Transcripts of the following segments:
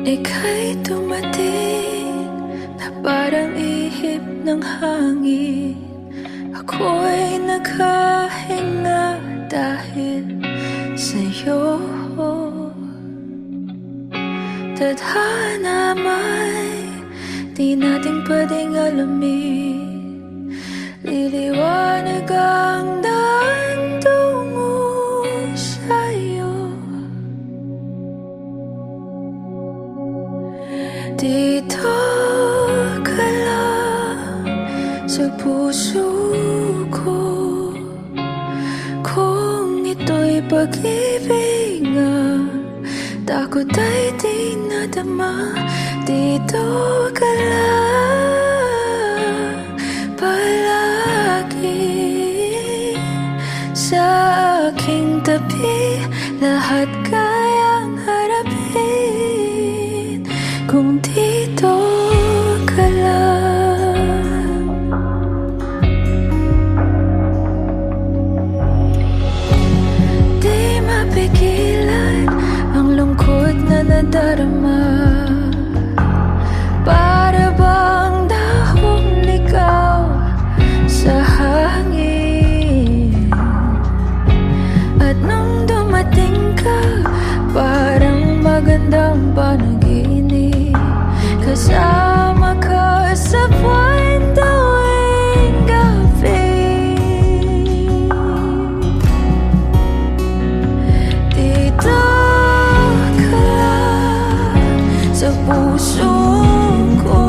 Ika'y dumating na parang ihip ng hangin. Ako'y naghahinga dahil sa'yo. Tadhana may di natin pwedeng alamin. Liliwanag ang daan tungo sa'yo. Dito ka lang sa puso ko. Kung ito'y pag-ibig nga, takot ay di nadama. Dito ka lang palagi sa aking tabi. Lahat kayang harapin kung dito ka lang. Di mapigilan ang lungkot na nadarama. Para bang dahong ligaw sa hangin. At nung dumating ka, parang magandang panaginip. Kasama ka sa buwan tuwing gabi. Dito ka lang sa puso ko.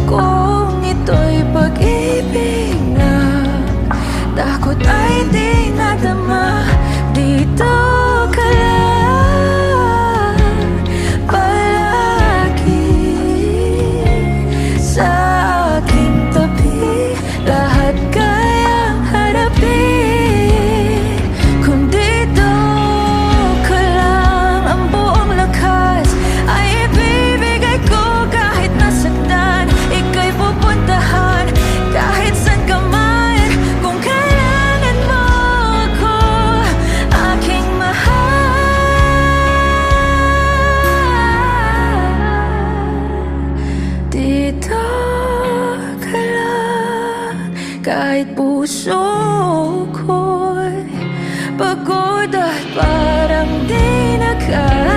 Kung ito'y pag-ibig na, takot ay di nadama. Dito ka lang palagi sa aking tabi. Lahat kayang harapin kung dito ka lang. Ang buong lakas ay ibibigay ko. Kahit nasaktan, ika'y pupuntahan. Kahit saan ka man, kung kailangan mo ako, aking mahal. Dito ka lang, kahit puso ko'y pagod at parang di na kaya.